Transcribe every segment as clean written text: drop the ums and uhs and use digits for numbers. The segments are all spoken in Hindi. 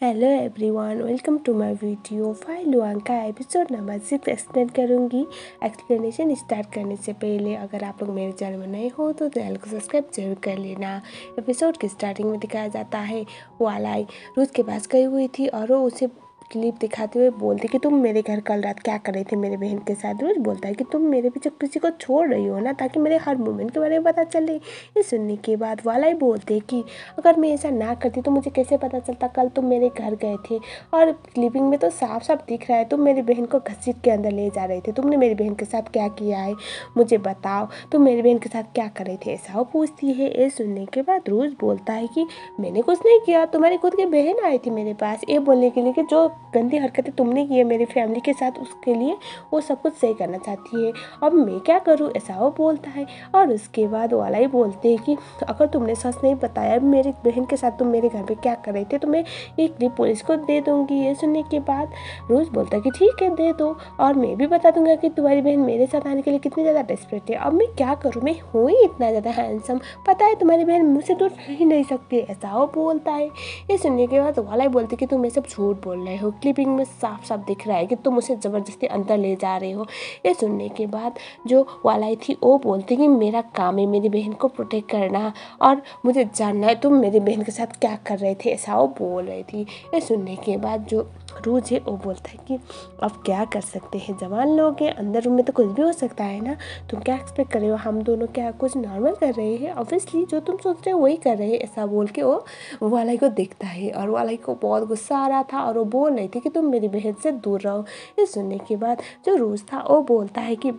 Hello everyone, welcome to my video. File one का एपिसोड नंबर 6 एक्सप्लेन करूंगी। एक्सप्लेनेशन स्टार्ट करने से पहले अगर आप लोग मेरे चैनल में नए हो तो चैनल को सब्सक्राइब जरूर कर लेना। एपिसोड की स्टार्टिंग में दिखाया जाता है वालाई रोज के पास गई हुई थी और वो उसे क्लिप दिखाते हुए बोलती कि तुम मेरे घर कल रात क्या कर रहे थे मेरे बहन के साथ। रोज बोलता है कि तुम मेरे पीछे किसी को छोड़ रही हो ना, ताकि मेरे हर मूवमेंट के बारे में पता चले। ये सुनने के बाद वालाई बोलते कि अगर मैं ऐसा ना करती तो मुझे कैसे पता चलता कल तुम मेरे घर गए थे, और क्लिपिंग में तो साफ साफ दिख रहा है तुम मेरी बहन को घसीट के अंदर ले जा रहे थे। तुमने मेरी बहन के साथ क्या किया है मुझे बताओ, तुम मेरी बहन के साथ क्या कर रहे थे, ऐसा वो पूछती है। ये सुनने के बाद रोज बोलता है कि मैंने कुछ नहीं किया, तुम्हारी खुद की बहन आई थी मेरे पास ये बोलने के लिए कि जो गंदी हरकतें तुमने की है मेरी फैमिली के साथ उसके लिए वो सब कुछ सही करना चाहती है। अब मैं क्या करूँ, ऐसा वो बोलता है। और उसके बाद वाला ही बोलते हैं कि अगर तुमने सच नहीं बताया मेरी बहन के साथ तुम मेरे घर पे क्या कर रहे थे तो मैं ये क्लिप पुलिस को दे दूंगी। ये सुनने के बाद रोज बोलता है कि ठीक है दे दो, और मैं भी बता दूंगा कि तुम्हारी बहन मेरे साथ आने के लिए कितनी ज़्यादा डेस्परेट है। अब मैं क्या करूँ, मैं हूँ ही इतना ज़्यादा हैंडसम, पता है तुम्हारी बहन मुझसे दूर रह ही नहीं सकती, ऐसा वो बोलता है। ये सुनने के बाद वाला ही बोलती कि तुम ये सब झूठ बोल रहे हो, क्लिपिंग में साफ साफ दिख रहा है कि तुम उसे ज़बरदस्ती अंदर ले जा रहे हो। ये सुनने के बाद जो वालाई थी वो बोलती कि मेरा काम है मेरी बहन को प्रोटेक्ट करना और मुझे जानना है तुम मेरी बहन के साथ क्या कर रहे थे, ऐसा वो बोल रही थी। ये सुनने के बाद जो रूज है वो बोलता है कि अब क्या कर सकते हैं, जवान लोग हैं, अंदर रूम में तो कुछ भी हो सकता है ना, तुम क्या एक्सपेक्ट कर रहे हो, हम दोनों क्या कुछ नॉर्मल कर रहे हैं, ऑब्वियसली जो तुम सोच रहे हो वही कर रहे हैं, ऐसा बोल के वो वालाई को देखता है। और वालाई को बहुत गुस्सा आ रहा था और वो बोल रही थी कि तुम मेरी बहन से दूर रहो। ये सुनने के बाद जो रूज था वो बोलता है कि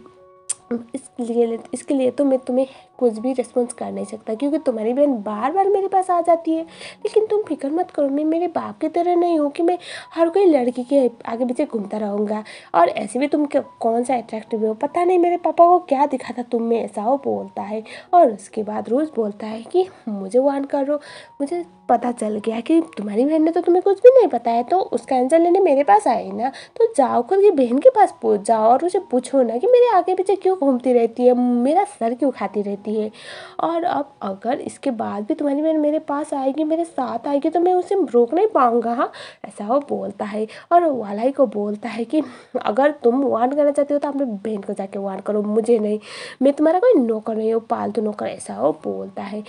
इसके लिए तो मैं तुम्हें कुछ भी रिस्पॉन्स कर नहीं सकता, क्योंकि तुम्हारी बहन बार बार मेरे पास आ जाती है। लेकिन तुम फिक्र मत करो, मैं मेरे बाप की तरह नहीं हूँ कि मैं हर कोई लड़की के आगे पीछे घूमता रहूँगा। और ऐसे भी तुम कौन सा अट्रैक्टिव हो, पता नहीं मेरे पापा को क्या दिखा था तुम में, ऐसा वो बोलता है। और उसके बाद रोज बोलता है कि मुझे वार्न करो, मुझे पता चल गया कि तुम्हारी बहन ने तो तुम्हें कुछ भी नहीं बताया, तो उसका आंसर लेने मेरे पास आई ना, तो जाओ खुद की बहन के पास पूछ जाओ और उसे पूछो ना कि मेरे आगे पीछे क्यों घूमती रहती है, मेरा सर क्यों खाती रहती है। और अब अगर इसके बाद भी तुम्हारी बहन मेरे पास आएगी, मेरे साथ आएगी, तो मैं उसे रोक नहीं पाऊंगा, हाँ, ऐसा वो बोलता है। और वालाई को बोलता है कि अगर तुम वार्न करना चाहते हो तो अपने बहन को जाके वार्न करो, मुझे नहीं, मैं तुम्हारा कोई नौकर नहीं हूँ, पालतू नौकर, ऐसा वो बोलता है।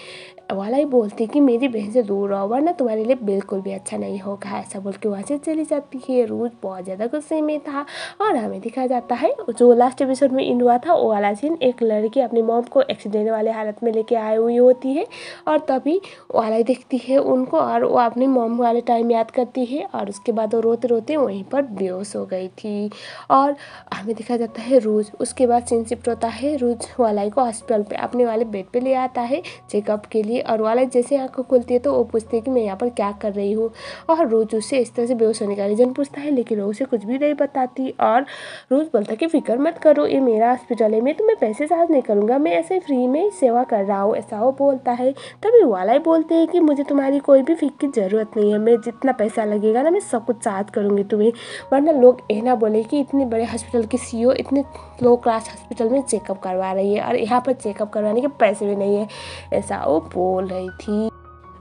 वाला ही बोलती कि मेरी बहन से दूर रहो वरना तुम्हारे लिए बिल्कुल भी अच्छा नहीं होगा, ऐसा बोल के वहाँ से चली जाती है। रूज बहुत ज़्यादा गुस्से में था। और हमें दिखाया जाता है जो लास्ट एपिसोड में इन हुआ था वो वाला सीन, एक लड़की अपनी मॉम को एक्सीडेंट वाले हालत में लेके आई हुई होती है और तभी वाला ही देखती है उनको और वो अपनी मॉम वाले टाइम याद करती है और उसके बाद वो रोते रोते वहीं पर बेहोश हो गई थी। और हमें दिखाया जाता है रूज, उसके बाद सीन शिफ्ट होता है, रूज वालाई को हॉस्पिटल पे अपने वाले बेड पे ले आता है चेकअप के लिए। और वाला जैसे आंखें खुलती है तो वो पूछती है कि मैं यहाँ पर क्या कर रही हूँ, और रोज उससे इस तरह से बेहोश होने का रीज़न पूछता है, लेकिन वो उसे कुछ भी नहीं बताती। और रोज बोलता है कि फिक्र मत करो, ये मेरा हॉस्पिटल है, मैं तुम्हें पैसे चार्ज नहीं करूँगा, मैं ऐसे फ्री में सेवा कर रहा हूँ, ऐसा वो बोलता है। तभी वाला ही बोलते हैं कि मुझे तुम्हारी कोई भी फिक्र की ज़रूरत नहीं है, मैं जितना पैसा लगेगा ना मैं सब कुछ चार्ज करूँगी तुम्हें, वरना लोग ये ना बोले कि इतने बड़े हॉस्पिटल की सीईओ इतने लो क्लास हॉस्पिटल में चेकअप करवा रही है और यहाँ पर चेकअप करवाने के पैसे भी नहीं है, ऐसा वो बोल रही थी।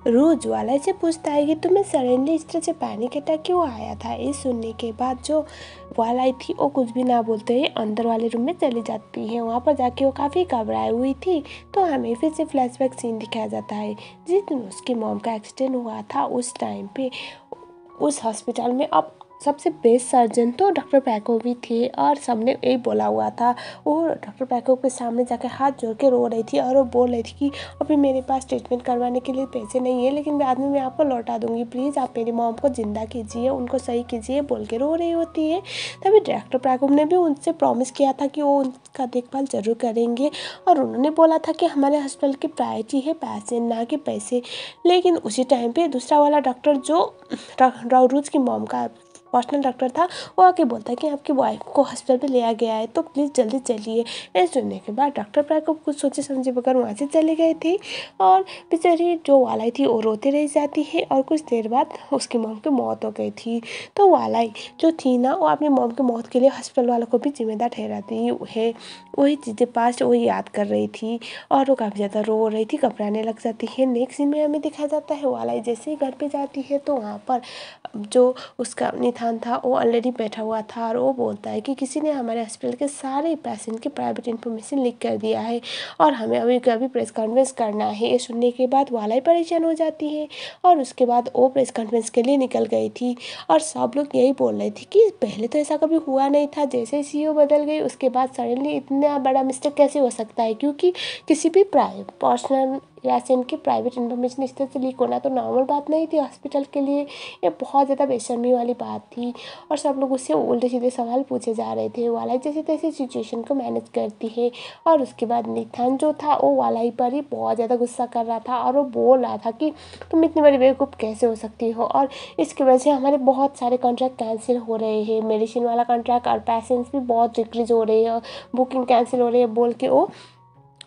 रोज वाला से पूछता है कि तुम्हें सडनली इस तरह से पैनिक अटैक क्यों आया था। ये सुनने के बाद जो वाला थी वो कुछ भी ना बोलते हुए अंदर वाले रूम में चली जाती है। वहाँ पर जाके वो काफ़ी घबराई हुई थी। तो हमें फिर से फ्लैशबैक सीन दिखाया जाता है जिस दिन उसकी मॉम का एक्सीडेंट हुआ था, उस टाइम पे उस हॉस्पिटल में अब सबसे बेस्ट सर्जन तो डॉक्टर पैको भी थे और सबने यही बोला हुआ था। वो डॉक्टर पैको के सामने जाकर हाथ जोड़ के रो रही थी और वो बोल रही थी कि अभी मेरे पास ट्रीटमेंट करवाने के लिए पैसे नहीं है, लेकिन बाद में मैं आपको लौटा दूंगी, प्लीज़ आप मेरी मॉम को ज़िंदा कीजिए, उनको सही कीजिए, बोल के रो रही होती है। तभी डॉक्टर पैको ने भी उनसे प्रॉमिस किया था कि वो उनका देखभाल ज़रूर करेंगे और उन्होंने बोला था कि हमारे हॉस्पिटल की प्रायोरिटी है पेशेंट ना कि पैसे। लेकिन उसी टाइम पे दूसरा वाला डॉक्टर जो राउरूज की मॉम का पर्सनल डॉक्टर था वो आके बोलता है कि आपकी वाइफ को हॉस्पिटल पे लिया गया है, तो प्लीज़ जल्दी चलिए। ये सुनने के बाद डॉक्टर प्राय को कुछ सोचे समझे बगैर वहाँ से चले गए थे और बेचारी जो वालाई थी वो रोते रह जाती है और कुछ देर बाद उसकी मॉम की मौत हो गई थी। तो वालाई जो थी ना वो अपनी मॉम की मौत के लिए हॉस्पिटल वालों को भी जिम्मेदार ठहराती है। वही चीज़ें पास्ट वही याद कर रही थी और वो काफ़ी ज़्यादा रो रही थी, घबराने लग जाती है। नेक्स्ट सीन में हमें दिखाया जाता है वालाई जैसे ही घर पे जाती है तो वहाँ पर जो उसका निथान था वो ऑलरेडी बैठा हुआ था और वो बोलता है कि किसी ने हमारे हॉस्पिटल के सारे पेशेंट की प्राइवेट इन्फॉर्मेशन लीक कर दिया है और हमें अभी का अभी प्रेस कॉन्फ्रेंस करना है। ये सुनने के बाद वालाई परेशान हो जाती है और उसके बाद वो प्रेस कॉन्फ्रेंस के लिए निकल गई थी और सब लोग यही बोल रहे थे कि पहले तो ऐसा कभी हुआ नहीं था, जैसे ही CEO बदल गई उसके बाद सडनली इतना बड़ा मिस्टेक कैसे हो सकता है, क्योंकि किसी भी पर्सनल पेशेंट की प्राइवेट इन्फॉर्मेशन इस तरह से लीक होना तो नॉर्मल बात नहीं थी हॉस्पिटल के लिए। ये बहुत ज़्यादा बेशर्मी वाली बात थी और सब लोग उससे उल्टे सीधे सवाल पूछे जा रहे थे। वालाई जैसे तैसे सिचुएशन को मैनेज करती है और उसके बाद निथान जो था वो वालाई पर ही बहुत ज़्यादा गुस्सा कर रहा था और वो बोल रहा था कि तुम इतनी बड़ी बेवकूफ़ कैसे हो सकती हो और इसकी वजह से हमारे बहुत सारे कॉन्ट्रैक्ट कैंसिल हो रहे हैं, मेडिसिन वाला कॉन्ट्रैक्ट और पेशेंट्स भी बहुत डिक्रीज हो रही है, बुकिंग कैंसिल हो रही है बोल के वो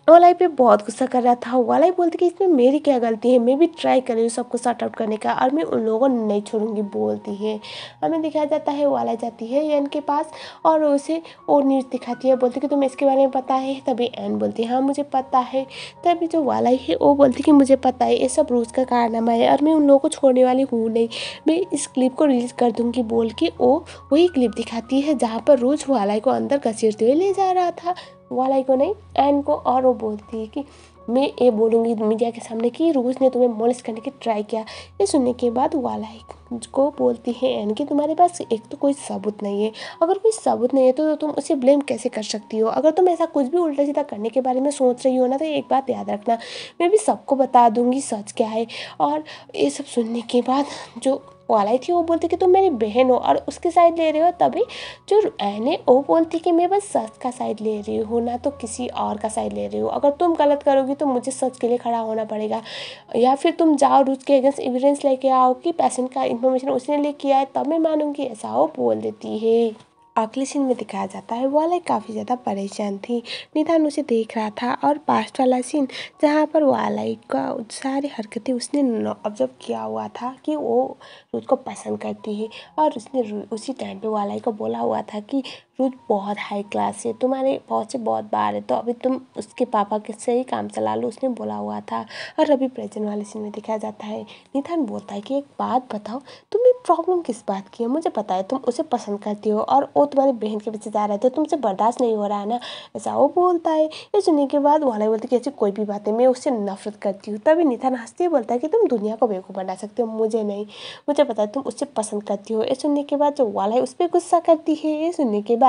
वालाई पे बहुत गुस्सा कर रहा था। वालाई बोलती कि इसमें मेरी क्या गलती है, मैं भी ट्राई कर रही हूँ सबको सॉर्ट आउट करने का और मैं उन लोगों को नहीं छोड़ूंगी बोलती है। हमें दिखाया जाता है वालाई जाती है एन के पास और उसे और न्यूज़ दिखाती है, बोलती कि तुम्हें इसके बारे में पता है। तभी एन बोलती है हाँ मुझे पता है। तभी जो वालाई है वो बोलती कि मुझे पता है ये सब रोज़ का कारनामा है और मैं उन लोगों को छोड़ने वाली हूँ नहीं, मैं इस क्लिप को रिलीज कर दूँगी बोल के वो वही क्लिप दिखाती है जहाँ पर रोज़ वालाई को अंदर घसीटते हुए ले जा रहा था, वालाई को नहीं एन को। और वो बोलती है कि मैं ये बोलूँगी मीडिया के सामने कि रोज़ ने तुम्हें मोलेस्ट करने की ट्राई किया। ये सुनने के बाद वालाई को बोलती है एन कि तुम्हारे पास एक तो कोई सबूत नहीं है, अगर कोई सबूत नहीं है तो तुम उसे ब्लेम कैसे कर सकती हो, अगर तुम ऐसा कुछ भी उल्टा सीधा करने के बारे में सोच रही हो ना तो एक बात याद रखना, मैं भी सबको बता दूंगी सच क्या है। और ये सब सुनने के बाद जो वालाई थी वो बोलती कि तुम मेरी बहन हो और उसकी साइड ले रहे हो। तभी जो एन है वो बोलती कि मैं बस सच का साइड ले रही हूँ ना तो किसी और का साइड ले रही हूँ, अगर तुम गलत करोगी तो मुझे सच के लिए खड़ा होना पड़ेगा या फिर तुम जाओ रूस के अगेंस्ट एविडेंस लेके आओ कि पेशेंट का इन्फॉर्मेशन उसने लीक किया है तब मैं मानूंगी, ऐसा वो बोल देती है। अगले सीन में दिखाया जाता है वालाई काफ़ी ज़्यादा परेशान थी, निधान उसे देख रहा था और पास्ट वाला सीन जहाँ पर वालाई का सारी हरकतें उसने ऑब्जर्व किया हुआ था कि वो रुद को पसंद करती है और उसने उसी टाइम पे वालाई को बोला हुआ था कि रुद बहुत हाई क्लास है, तुम्हारे बहुत से बहुत बार है तो अभी तुम उसके पापा के से ही काम चला लो, उसने बोला हुआ था। और अभी प्रेजेंट वाले सीन में दिखाया जाता है निधान बोलता है कि एक बात बताओ तुम्हें प्रॉब्लम किस बात की है, मुझे पता है तुम उसे पसंद करती हो और वो तुम्हारी बहन के पीछे जा रहे थे, तुमसे बर्दाश्त नहीं हो रहा है ना, ऐसा वो बोलता है। ये सुनने के बाद वाला बोलती कि ऐसी कोई भी बात नहीं, मैं उससे नफरत करती हूँ। तभी निधान हंसते हुए बोलता है कि तुम दुनिया को बेवकूफ़ बना सकते हो, मुझे नहीं, मुझे पता है तुम उससे पसंद करती हो। ये सुनने के बाद जो वाला है उस पर गुस्सा करती है। ये सुनने के बाद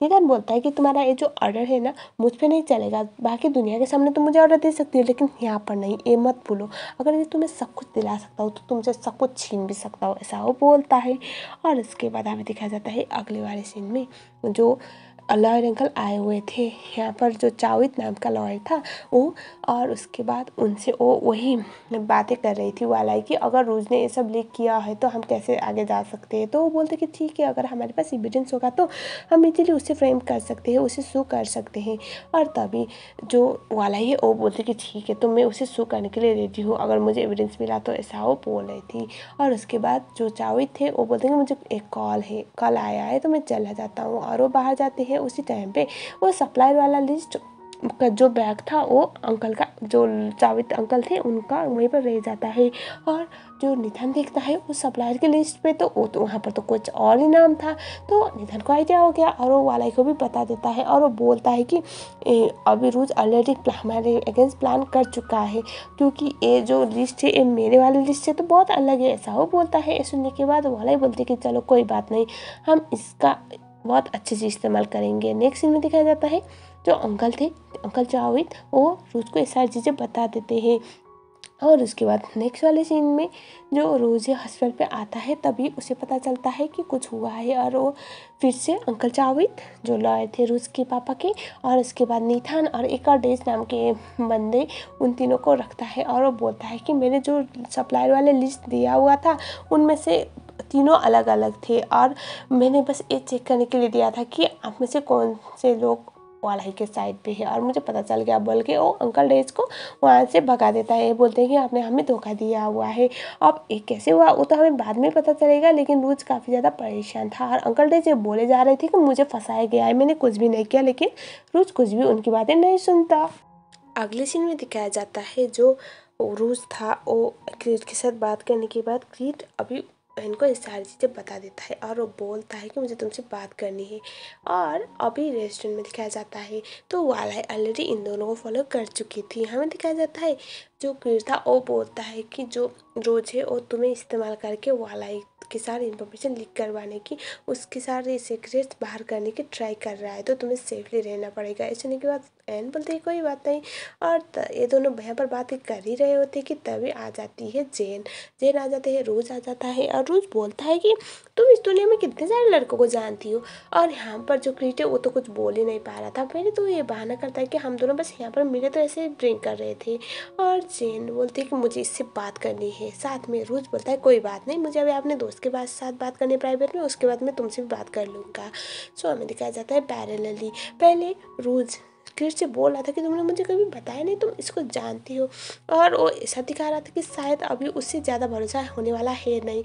निधान बोलता है कि तुम्हारा ये जो ऑर्डर है ना मुझ पर नहीं चलेगा, बाकी दुनिया के सामने तुम मुझे ऑर्डर दे सकती हो लेकिन यहाँ पर नहीं, ये मत भूलो, अगर ये तुम्हें सब कुछ दिला सकता हो तो तुमसे सब कुछ छीन भी सकता हो, ऐसा वो बोलता है। और उसके बाद हमें दिखाया जाता है अगले वाले सीन में जो लॉयर अंकल आए हुए थे यहाँ पर, जो चावित नाम का लॉयर था वो, और उसके बाद उनसे वो वही बातें कर रही थी वालाई की अगर रोज़ ने ये सब लीक किया है तो हम कैसे आगे जा सकते हैं। तो वो बोलते कि ठीक है अगर हमारे पास एविडेंस होगा तो हम इजीली उसे फ्रेम कर सकते हैं, उसे सू कर सकते हैं। और तभी जो वालाई है वो बोलते कि ठीक है तो मैं उसे सू करने के लिए रेडी हूँ अगर मुझे एविडेंस मिला तो, ऐसा वो बोल रही थी। और उसके बाद जो चावित थे वो बोलते हैं कि मुझे एक कॉल आया है तो मैं चला जाता हूँ। और वो बाहर जाते हैं। उसी टाइम पे वो सप्लायर वाला लिस्ट का जो बैग था वो अंकल का, जो जावेद अंकल थे उनका वहीं पर रह जाता है। और जो निधान देखता है उस सप्लायर की लिस्ट पे तो वो तो वहाँ पर तो कुछ और ही नाम था। तो निधान को आइडिया हो गया और वो वालाई को भी बता देता है और वो बोलता है कि अभी रोज ऑलरेडी हमारे अगेंस्ट प्लान कर चुका है क्योंकि ये जो लिस्ट है ये मेरे वाली लिस्ट से तो बहुत अलग है, ऐसा वो बोलता है। ये सुनने के बाद वालाई बोलते कि चलो कोई बात नहीं, हम इसका बहुत अच्छे से इस्तेमाल करेंगे। नेक्स्ट सीन में दिखाया जाता है जो अंकल थे, अंकल जावेद, वो रोज़ को ये सारी चीज़ें बता देते हैं। और उसके बाद नेक्स्ट वाले सीन में जो रोज़ हॉस्पिटल पे आता है तभी उसे पता चलता है कि कुछ हुआ है और वो फिर से अंकल जावेद जो लॉयर थे रोज़ के पापा के, और उसके बाद निथान और एक और डेज नाम के बंदे, उन तीनों को रखता है और वो बोलता है कि मैंने जो सप्लायर वाले लिस्ट दिया हुआ था उनमें से तीनों अलग अलग थे और मैंने बस ये चेक करने के लिए दिया था कि आप में से कौन से लोग वाला ही के साइड पे है और मुझे पता चल गया बोल के वो अंकल डेज को वहाँ से भगा देता है। बोलते हैं कि आपने हमें धोखा दिया हुआ है। अब ये कैसे हुआ वो तो हमें बाद में पता चलेगा, लेकिन रोज काफ़ी ज़्यादा परेशान था और अंकल डेज ये बोले जा रहे थे कि मुझे फंसाया गया है, मैंने कुछ भी नहीं किया, लेकिन रोज कुछ भी उनकी बातें नहीं सुनता। अगले सीन में दिखाया जाता है जो रोज था वो क्रीड के साथ बात करने के बाद क्रीड अभी बहन को ये सारी चीज़ें बता देता है और वो बोलता है कि मुझे तुमसे बात करनी है। और अभी रेस्टोरेंट में दिखाया जाता है तो वाला ऑलरेडी इन दोनों को फॉलो कर चुकी थी। हमें दिखाया जाता है जो क्रीड था वो बोलता है कि जो रोज है वो तुम्हें इस्तेमाल करके वाला के सारे इन्फॉर्मेशन लीक करवाने की, उसके सारे सीक्रेट्स बाहर करने की ट्राई कर रहा है, तो तुम्हें सेफली रहना पड़ेगा। ऐसे होने के बाद एन बोलते ही कोई बात नहीं। और ये दोनों यहाँ पर बातें कर ही रहे होते कि तभी आ जाती है जेन। जेन आ जाते हैं, रोज आ जाता है और रोज बोलता है कि तुम इस दुनिया में कितने सारे लड़कों को जानती हो। और यहाँ पर जो क्रीट है वो तो कुछ बोल ही नहीं पा रहा था। पहले तो ये बहाना करता है कि हम दोनों बस यहाँ पर मिले तो ऐसे ड्रिंक कर रहे थे। और जेन बोलती है कि मुझे इससे बात करनी है साथ में। रोज बोलता है कोई बात नहीं, मुझे अभी अपने दोस्त के पास साथ बात करनी है प्राइवेट में, उसके बाद मैं तुमसे भी बात कर लूँगा। सो हमें दिखाया जाता है पैरेलली पहले रोज क्रिस से बोल रहा था कि तुमने मुझे कभी बताया नहीं, तुम इसको जानती हो। और वो ऐसा दिखा रहा था कि शायद अभी उससे ज़्यादा भरोसा होने वाला है नहीं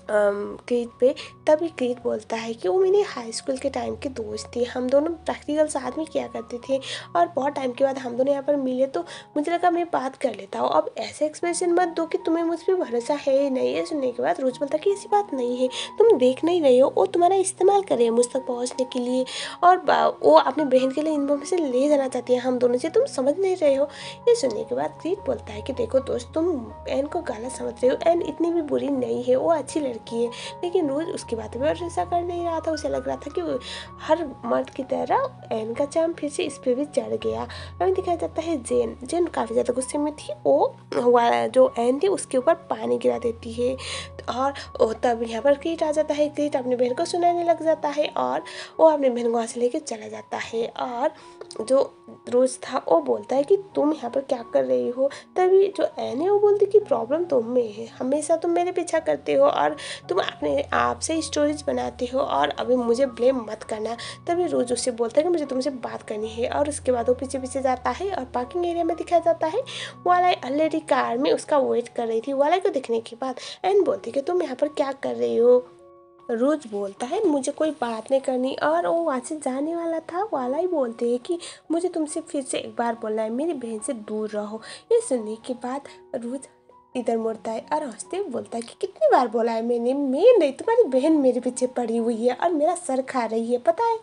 क्रीट पे। तभी क्रीट बोलता है कि वो मेरी हाई स्कूल के टाइम के दोस्त थे, हम दोनों प्रैक्टिकल साथ में किया करते थे और बहुत टाइम के बाद हम दोनों यहाँ पर मिले तो मुझे लगा मैं बात कर लेता हूँ। अब ऐसे एक्सप्रेशन मत दो कि तुम्हें मुझ पर भरोसा है ही नहीं। ये सुनने के बाद रोज बोलता कि ऐसी बात नहीं है, तुम देख नहीं रहे हो, वो तुम्हारा इस्तेमाल कर रहे हैं मुझ तक पहुँचने के लिए और वो अपनी बहन के लिए इन्फॉर्मेशन ले जाना चाहती है हम दोनों से, तुम समझ नहीं रहे हो। ये सुनने के बाद क्रीट बोलता है कि देखो दोस्त, तुम एन को गलत समझ रहे हो, एन इतनी भी बुरी नहीं है, वो अच्छी लड़की है। लेकिन रोज उसकी बातें पर भरोसा कर नहीं रहा था। उसे लग रहा था कि हर मर्द की तरह एन का चाम फिर से इस पे भी चढ़ गया। हमें दिखाया जाता है जेन। जेन काफ़ी ज़्यादा गुस्से में थी, वो जो एन थी उसके ऊपर पानी गिरा देती है। और तब यहाँ पर क्रीट आ जाता है। क्रीट अपनी बहन को सुनाने लग जाता है और वो अपनी बहन को वहाँ से लेके चला जाता है। और जो रोज था वो बोलता है कि तुम यहाँ पर क्या कर रही हो। तभी जो एन है वो बोलती कि प्रॉब्लम तुम में है, हमेशा तुम मेरे पीछा करते हो और तुम अपने आप से स्टोरीज बनाते हो और अभी मुझे ब्लेम मत करना। तभी रोज उससे बोलता है कि मुझे तुमसे बात करनी है और उसके बाद वो पीछे पीछे जाता है और पार्किंग एरिया में दिखाया जाता है वाला ऑलरेडी कार में उसका वेट कर रही थी। वाला को देखने के बाद एन बोलती कि तुम यहाँ पर क्या कर रही हो। रोज बोलता है मुझे कोई बात नहीं करनी और वो वहाँ से जाने वाला था। वाला ही बोलते हैं कि मुझे तुमसे फिर से एक बार बोलना है, मेरी बहन से दूर रहो। ये सुनने के बाद रोज इधर मुड़ता है और हंसते हुए बोलता है कि कितनी बार बोला है मैंने, मैं नहीं तुम्हारी बहन मेरे पीछे पड़ी हुई है और मेरा सर खा रही है पता है।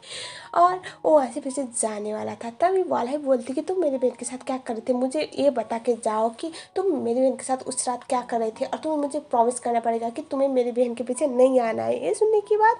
और वो वहाँ से फिर से जाने वाला था। तभी वाला ही बोलती कि तुम मेरी बहन के साथ क्या कर रहे थे, मुझे ये बता के जाओ कि तुम मेरी बहन के साथ उस रात क्या कर रहे थे और तुम्हें मुझे प्रॉमिस करना पड़ेगा कि तुम्हें मेरी बहन के पीछे नहीं आना है। ये सुनने के बाद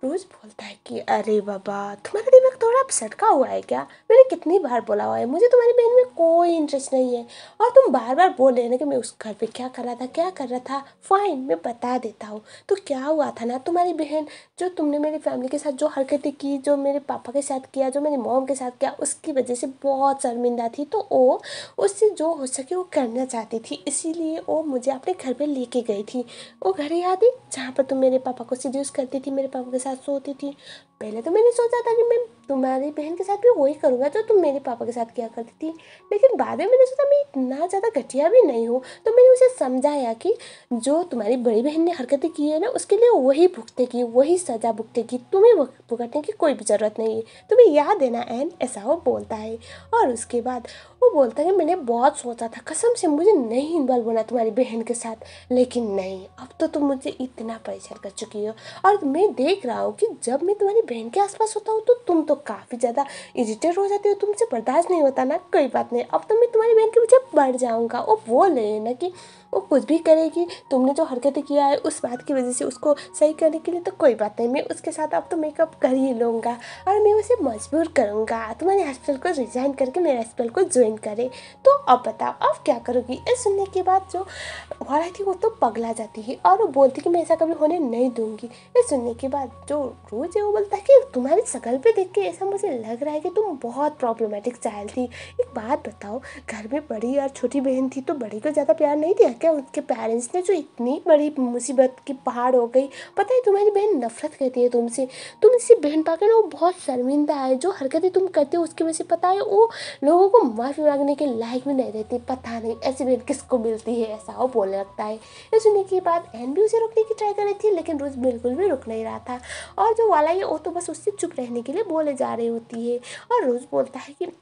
रोज बोलता है कि अरे बाबा, तुम्हारा दिमाग थोड़ा सटका हुआ है क्या, मैंने कितनी बार बोला हुआ है मुझे तुम्हारी बहन में कोई इंटरेस्ट नहीं है और तुम बार बार बोल रहे ना कि मैं उस घर पे क्या कर रहा था क्या कर रहा था। फाइन, मैं बता देता हूँ। तो क्या हुआ था ना, तुम्हारी बहन जो तुमने मेरी फैमिली के साथ जो हरकतें की, जो मेरे पापा के साथ किया, जो मेरी मॉम के साथ किया, उसकी वजह से बहुत शर्मिंदा थी। तो वो उससे जो हो सके वो करना चाहती थी, इसीलिए वो मुझे अपने घर पे लेके गई थी। वो घर याद है जहाँ पर तुम मेरे पापा को सीड्यूस करती थी, मेरे पापा के साथ सोती थी। पहले तो मैंने सोचा था कि मैं तुम्हारी बहन के साथ भी वही करूँगा जो तुम मेरे पापा के साथ किया करती थी, लेकिन बाद में मैंने सोचा मैं इतना ज़्यादा घटिया भी नहीं हूँ। तो मैंने उसे समझाया कि जो तुम्हारी बड़ी बहन ने हरकतें की है ना उसके लिए वही भुगतेगी, वही सज़ा भुगतेगी, तुम्हें भुगतने की कोई भी ज़रूरत नहीं है, तुम्हें याद है ना एन, ऐसा वो बोलता है। और उसके बाद वो बोलता है मैंने बहुत सोचा था, कसम से मुझे नहीं इन्वॉल्व होना तुम्हारी बहन के साथ, लेकिन नहीं, अब तो तुम मुझे इतना परेशान कर चुकी हो और मैं देख रहा हूँ कि जब मैं तुम्हारी बहन के आसपास होता हूँ तो तुम तो काफ़ी ज़्यादा इरिटेट हो जाती हो, तुमसे बर्दाश्त नहीं होता ना। कोई बात नहीं, अब तो मैं तुम्हारी बहन के पीछे बढ़ जाऊँगा। वो बोल रहे हैं ना कि वो कुछ भी करेगी, तुमने जो हरकतें किया है उस बात की वजह से उसको सही करने के लिए, तो कोई बात नहीं, मैं उसके साथ अब तो मेकअप कर ही लूँगा और मैं उसे मजबूर करूँगा तुम्हारे हॉस्पिटल को रिजाइन करके मेरे हॉस्पिटल को ज्वाइन ज्वाइन करे। तो अब बताओ अब क्या करोगी। ये सुनने के बाद जो वाला थी वो तो पगला जाती है और वो बोलती कि मैं ऐसा कभी होने नहीं दूंगी। ये सुनने के बाद जो रोज है वो बोलता है कि तुम्हारी शक्ल पे देख के ऐसा मुझे लग रहा है कि तुम बहुत प्रॉब्लमेटिक चाइल्ड थी। एक बात बताओ, घर में बड़ी और छोटी बहन थी तो बड़ी को ज़्यादा प्यार नहीं दिया क्या उसके पेरेंट्स ने, जो इतनी बड़ी मुसीबत की पहाड़ हो गई। पता है तुम्हारी बहन नफरत करती है तुमसे, तुम इससे बहन पाकर ना वो बहुत शर्मिंदा है। जो हरकतें तुम करते हो उसकी वजह से पता है वो लोगों को माफ़ी मांगने के लायक भी नहीं रहती। पता नहीं ऐसी बहन किसको मिलती है, ऐसा वो बोलने लगता है। ये सुनने के बाद एन भी उसे रोकने की ट्राई कर रही थी लेकिन रोज बिल्कुल भी रुक नहीं रहा था। और जो वाला है वो तो बस उससे चुप रहने के लिए बोले जा रही होती है। और रोज बोलता है कि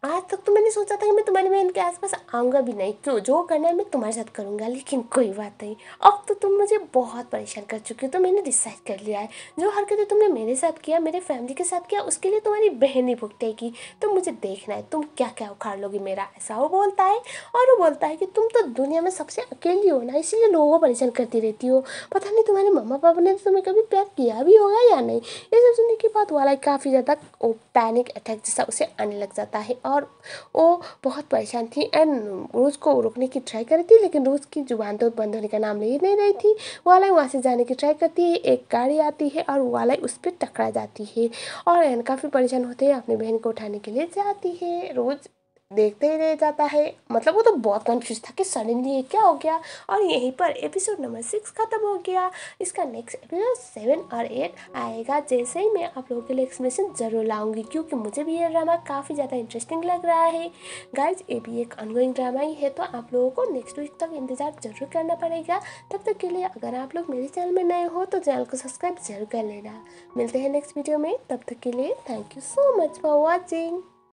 आज तक तो मैंने सोचा था कि मैं तुम्हारी बहन के आसपास आऊँगा भी नहीं, क्यों जो करना है मैं तुम्हारे साथ करूँगा, लेकिन कोई बात नहीं, अब तो तुम मुझे बहुत परेशान कर चुकी हो। तो मैंने डिसाइड कर लिया है जो हरकतें तुमने मेरे साथ किया, मेरे फैमिली के साथ किया, उसके लिए तुम्हारी बहन ही भुगतेगी। तो मुझे देखना है तुम क्या क्या उखाड़ लोगी मेरा, ऐसा वो बोलता है। और वो बोलता है कि तुम तो दुनिया में सबसे अकेली हो ना, इसीलिए लोगों को परेशान करती रहती हो। पता नहीं तुम्हारे मम्मा पापा ने तुम्हें कभी प्यार किया भी होगा या नहीं। ये सब सुनने के बाद वाला काफ़ी ज़्यादा पैनिक अटैक जैसा उसे आने लग जाता है और वो बहुत परेशान थी एंड रोज़ को रोकने की ट्राई कर रही थी लेकिन रोज़ की जुबान तो बंद होने का नाम ले ही नहीं रही थी। वाला वहाँ से जाने की ट्राई करती है, एक गाड़ी आती है और वाला उस पर टकरा जाती है और एन काफ़ी परेशान होते हैं, अपनी बहन को उठाने के लिए जाती है। रोज़ देखते ही रह जाता है, मतलब वो तो बहुत कंफ्यूज था कि सडनली ये क्या हो गया। और यहीं पर एपिसोड नंबर 6 खत्म हो गया। इसका नेक्स्ट एपिसोड 7 और 8 आएगा जैसे ही मैं आप लोगों के लिए एक्सप्लेनेशन ज़रूर लाऊंगी, क्योंकि मुझे भी ये ड्रामा काफ़ी ज़्यादा इंटरेस्टिंग लग रहा है। गाइज ये भी एक ऑनगोइंग ड्रामा ही है तो आप लोगों को नेक्स्ट वीक तक इंतज़ार जरूर करना पड़ेगा। तब तक के लिए अगर आप लोग मेरे चैनल में नए हो तो चैनल को सब्सक्राइब जरूर कर लेना। मिलते हैं नेक्स्ट वीडियो में, तब तक के लिए thank you so much for watching.